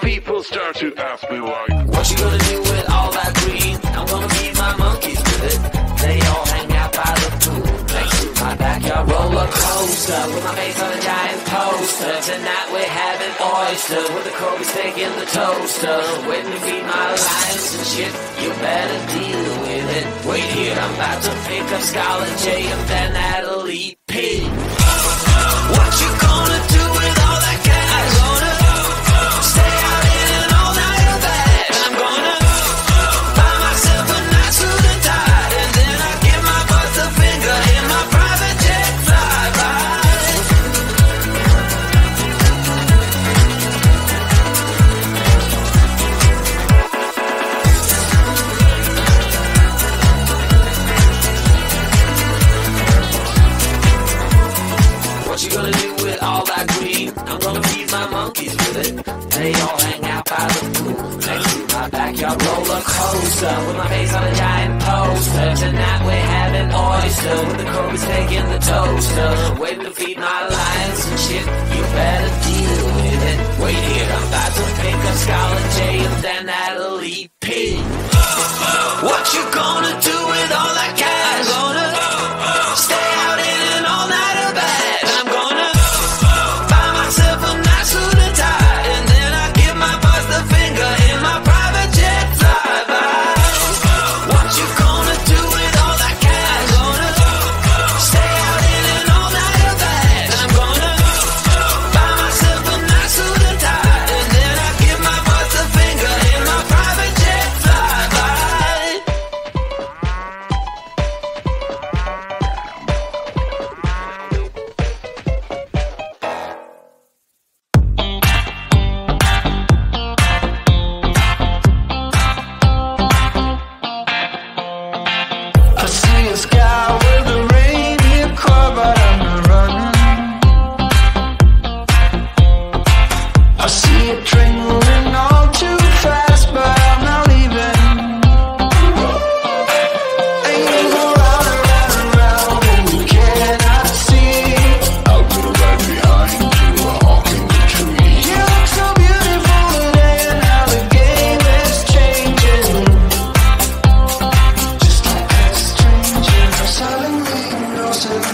people start to ask me like, what you gonna do with all that green? I'm gonna feed my monkeys with it. They all hang out by the pool next to my backyard roller coaster with my face on a giant poster. Tonight we're having oysters with the Kobe steak in the toaster. Waiting to feed my lions and shit. You better deal with it. Wait here, I'm about to pick up Scarlet J and then Natalie P. What you gonna do with all that cash? Gonna stay out in an all-nighter bed. I'm gonna buy myself a nice suit and tie, and then I give my boss a finger in my private jet flyby. What you gonna do with all that green? I'm gonna feed my monkeys with it. They all hang out by the pool next to my backyard roller coaster with my face on a giant poster. Tonight we're having oyster with the Kobe steak in the toaster. Waiting to feed my lions and shit. You better deal with it. Wait here, I'm about to pick up Scarlet J and then Natalie P. What you gonna do with all that cash? Gonna stay out in an all-nighter bed. I'm gonna buy myself a nice suit and tie, and then I give my boss the finger in my private jet flyby. What you gonna do with all that cash? Gonna stay out in an all-nighter bed. I'm gonna buy myself a nice suit and tie, and then I give my boss the finger in my private jet flyby. I see a sky with a reindeer car, but I'm not running. I see a train moving all too fast, but I'm not leaving. And you go round and round and round, and you cannot see. I'll put it right behind you, a hawk in the tree. You look so beautiful today, and how the game is changing. Just like a stranger, suddenly you know something.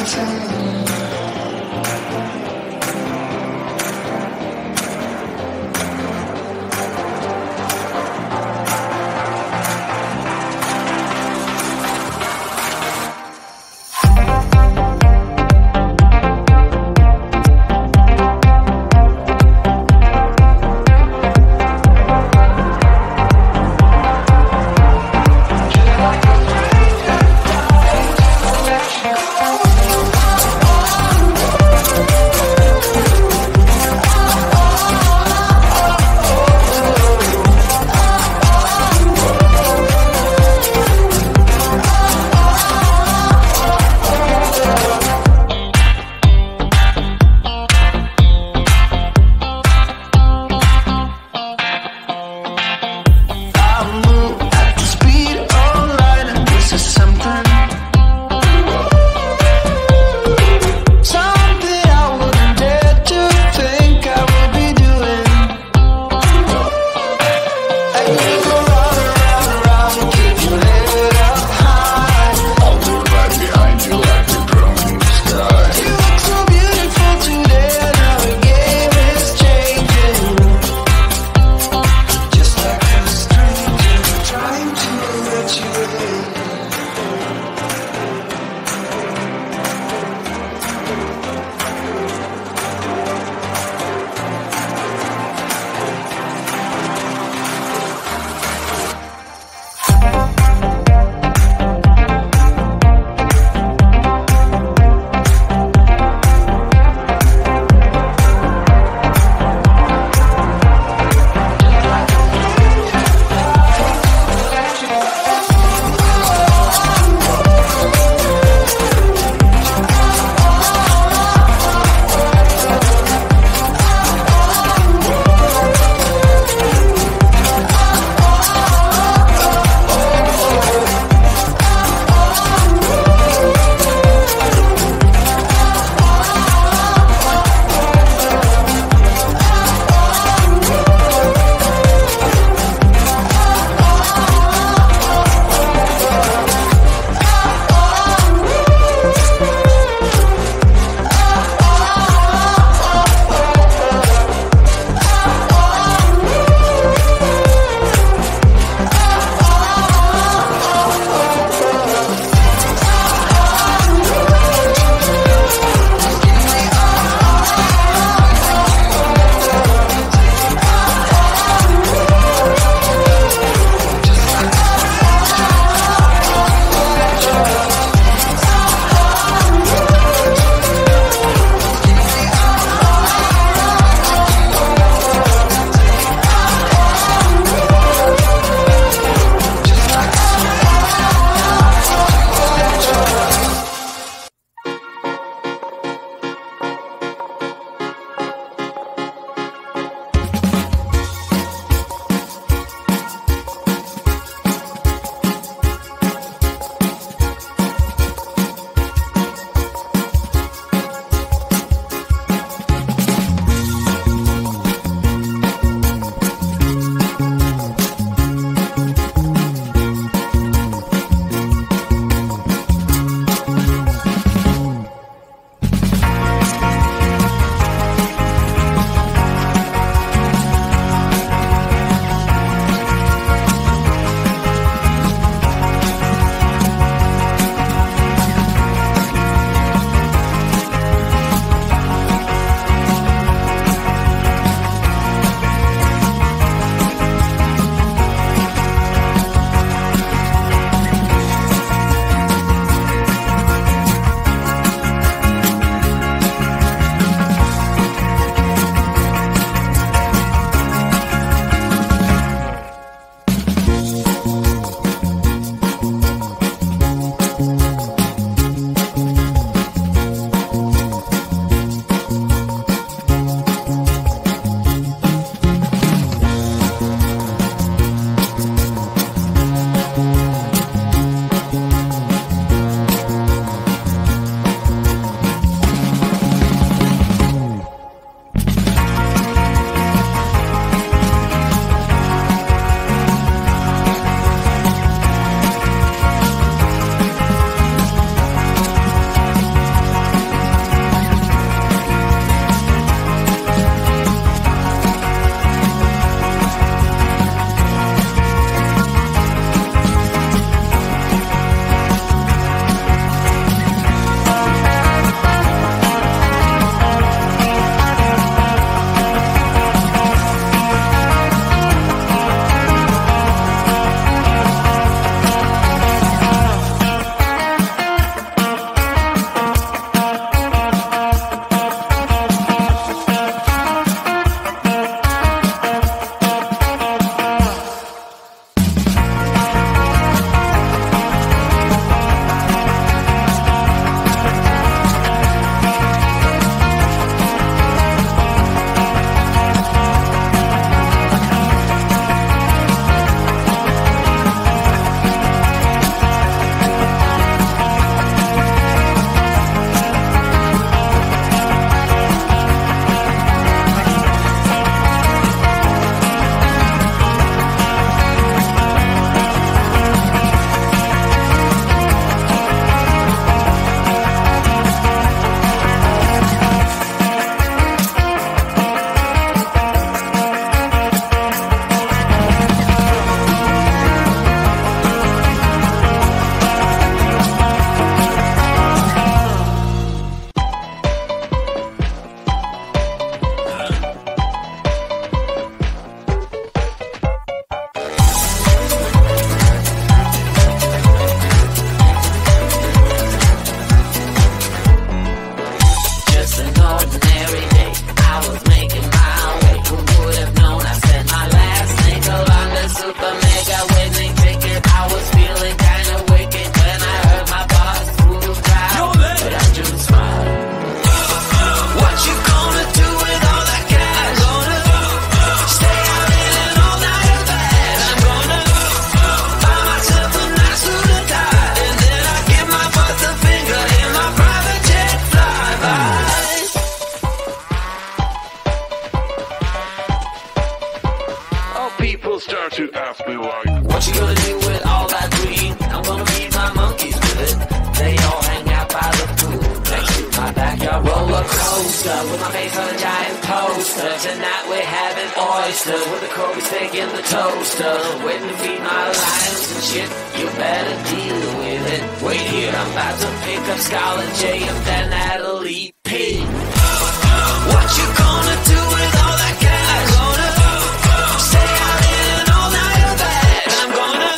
People start to ask me why. What you gonna do with all that green? I'm gonna feed my monkeys with it. They all hang out by the pool next to my backyard roller coaster with my face on a giant poster. Tonight we're having oysters with the Kobe steak in the toaster. Waiting to feed my lions and shit. You better deal with it. Wait here, I'm about to pick up Scarlett J and then Natalie P. What you gonna do with all that cash? Gonna stay out in all night or bad? I'm gonna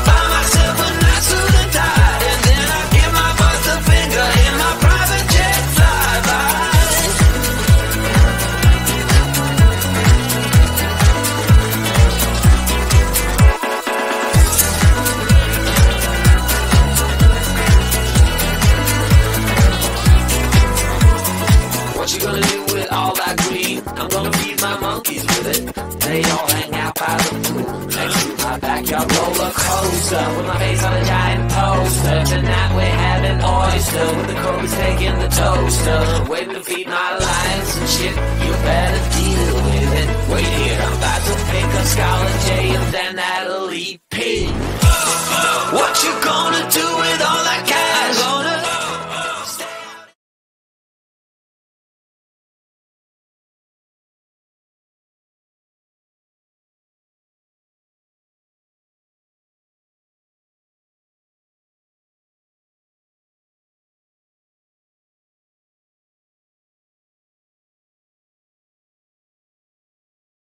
buy myself a nice suit and tie, and then I give my boss the finger in my private jet flyby. What you gonna do with all that green? I'm gonna feed my monkeys with it. They all hang out by the pool next to my backyard roller coaster with my face on a giant poster. Tonight we're having oyster with the Kobe steak in the toaster.